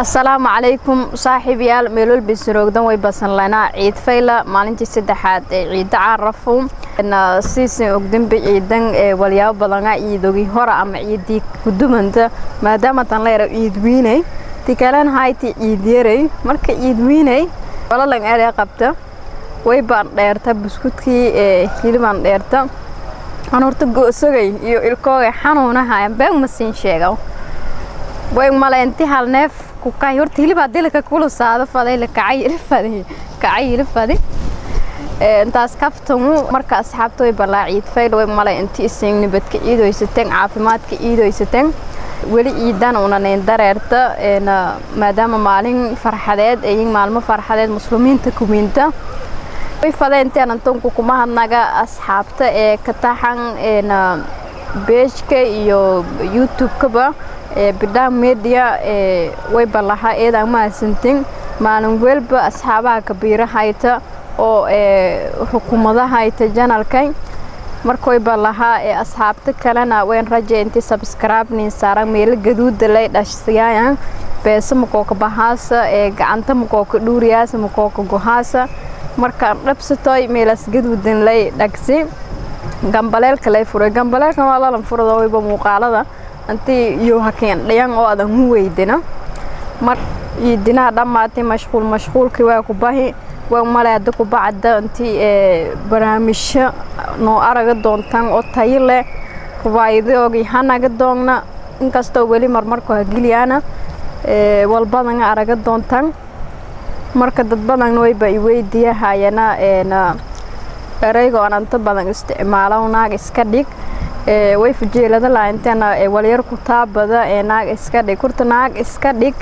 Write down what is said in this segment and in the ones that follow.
السلام عليكم صاحبي ميلول بسروقدان way basan lana ciid fayla maalintii saddexaad ee ciid caarafum in siisin ogdin ciidan walyaabo badan ciidogi hore ama ciidii ku dumanta maadaama tan leeyahay ciid wiinay tikalan hayti ciid yaray marka ciid wiinay wala lan aad qabta way baan dheerta buskudkii hilibaan dheerta aan horta go'sagay iyo ilkooga xanuunaha baan ma siin sheego way malaynti hal neef ku kay horta hilib adilka kula saado faday la kacay fadi intaas kaftamu marka asxaabtu way balaaciid fayl way malaynti ising nibadka ciidooysateen caafimaadka ciidooysateen wali ciidan una neen dareerta maadaama maalin farxadeed ay maalmo farxadeed muslimiinta kuminta way fadeenteen antonku kuma hadnaga asxaabta ee ka taxan beejka iyo YouTube-ka bidaan media way balaha eedan ma santin maalin walba asxaabaha kabiirahayta oo xukuumadaha ayta janalkay markay balaha asxaabta kalena way rajeynti subscribe nin saaran meel gaduud lay dhashayaan beesama kooka bahaasa gacanta ma kooka dhuuriyaas ma kooka gohaasa marka dhabsatoy meelas gaduudan lay dhagsi gambaleelka lay furay gambaleelka waa la furado wayba muuqaalada antii iyo hakeen dhayaan oo adan u weydina mar idina dhamaatay mashquulkii waa ku baahi waa malaada ku bacda antii barnaamijyo noo araga doontaan oo tayo leh ruwaayadoogi hanaga doona inkastoo wali marmarku hagiliyana walbadan araga doontaan marka dad badan way bay weydiiyahayana eraygo aan inta badan isticmaalo naag iska dhig way fujeelada laayntana walyar ku taabada naag iska dhig kurta naag iska dhig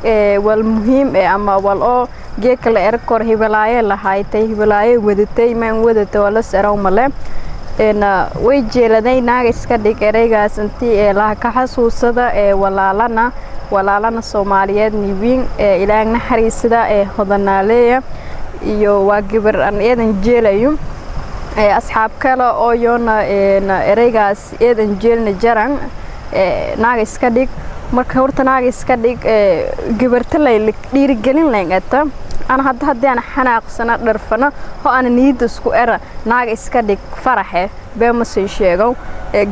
wal muhiim ama wal oo geeka la erkor hibalaaye lahaaytay hibalaaye wadatay ma wadata wala saraw male way jeeladay naag iska dhig eraygaas intii la ka xasuusada walaalana Soomaaliyeed nibiin ilaahay naxariisada hodanaaleeya iyo waa gabar aan eedan jeelayo asxaab kale oo yoona eraygaas eedan jeelna jaran naag iska dhig marka horta naag iska dhig gabarta lay dhiirigelin lahaynta ana hadda aan xanaaqsana dharfana oo aan niyad isku era naag iska dhig faraxe beema sii sheego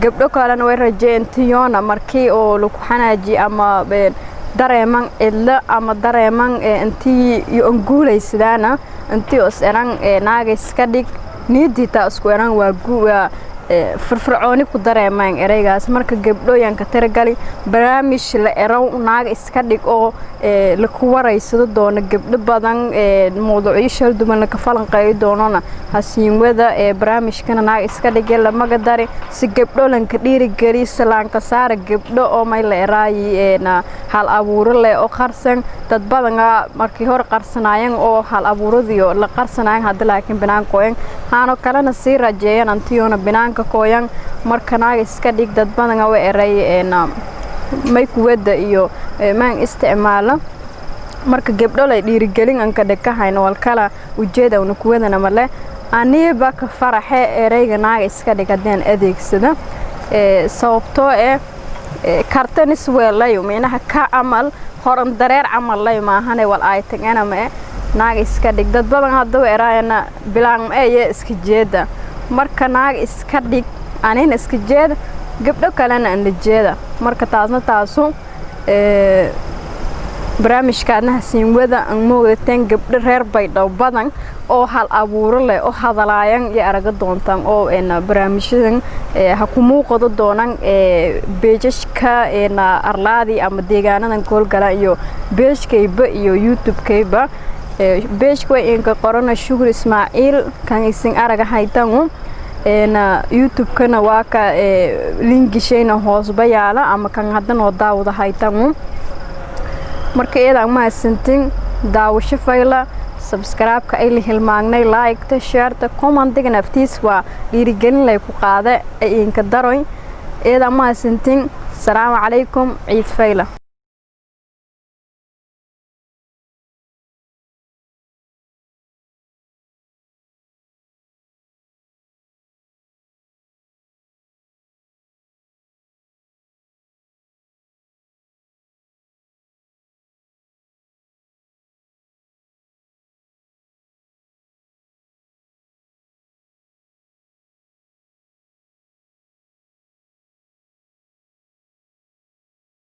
gabdho kalena way rajeyntiyoona markii oo lagu xanaaji ama dareeman illa ama dareeman intii iyo guulaysadana intii os eran naag iska dhig niyadita isku eran waa firfircooni ku dareemaan eraygaas marka gabdhooyanka tiragali barnaamij la eraw naag iska dhig oo la ku wareysado doona gabdho badan mowduucyo shal duman ka falanqeeyo doonana hasiinwada barnaamijkana naag iska dhig la magadari si gabdho lanka dhiirigeli salaanka saar gabdho oo may la eraayi hal abuur leh oo qarsan dad badan markii hor qarsanaayeen oo hal abuuradiyo la qarsanaayeen hadda laakiin binaankooyan haano kalena si rajeeyaan antiyoona binaan kooyan marka naag iska dhig dad badan oo eray may kuwada iyo maan isticmaala marka gabdho lay dhiirigelin an ka dhakahayna wal kala ujeeda una kuwadana male aniba ka faraxe erayga naag iska dhig hadaan adeegsada sababtoo kartanis weelayo meena ka amal horan dareer amal lay maahan wal ay tagana ma naag iska dhig dad badan hadda erayna bilaan ay iska jeeda marka naag iska dhig anina iska jeeda gabdho kalena aan jeeda marka taasna taasu barnaamijkaadna hasiin wada aan moogteen gabdho reer baydhabo badan oo hal abuur leh oo hadalaayan iyo araga doontaan oo barnaamijyadan ha ku muuqdo doonaan beejashka arlaadi ama deegaanadan koolgala iyo beejkayba iyo YouTube-kayba beejka way inka qorana Shukur Ismaaciil kan isin araga haytan YouTube-kana waa ka linkishayna hoos bayaala ama kan hadan oo daawada haytan marka eedan ma santin daawasho fayla subscribe-ka ay hilmaagnay like-ta share-ta comment-ga naftiis waa dhiirigelin lay ku qaada inka daroy eedan ma santin salaamu calaykum ciid fayla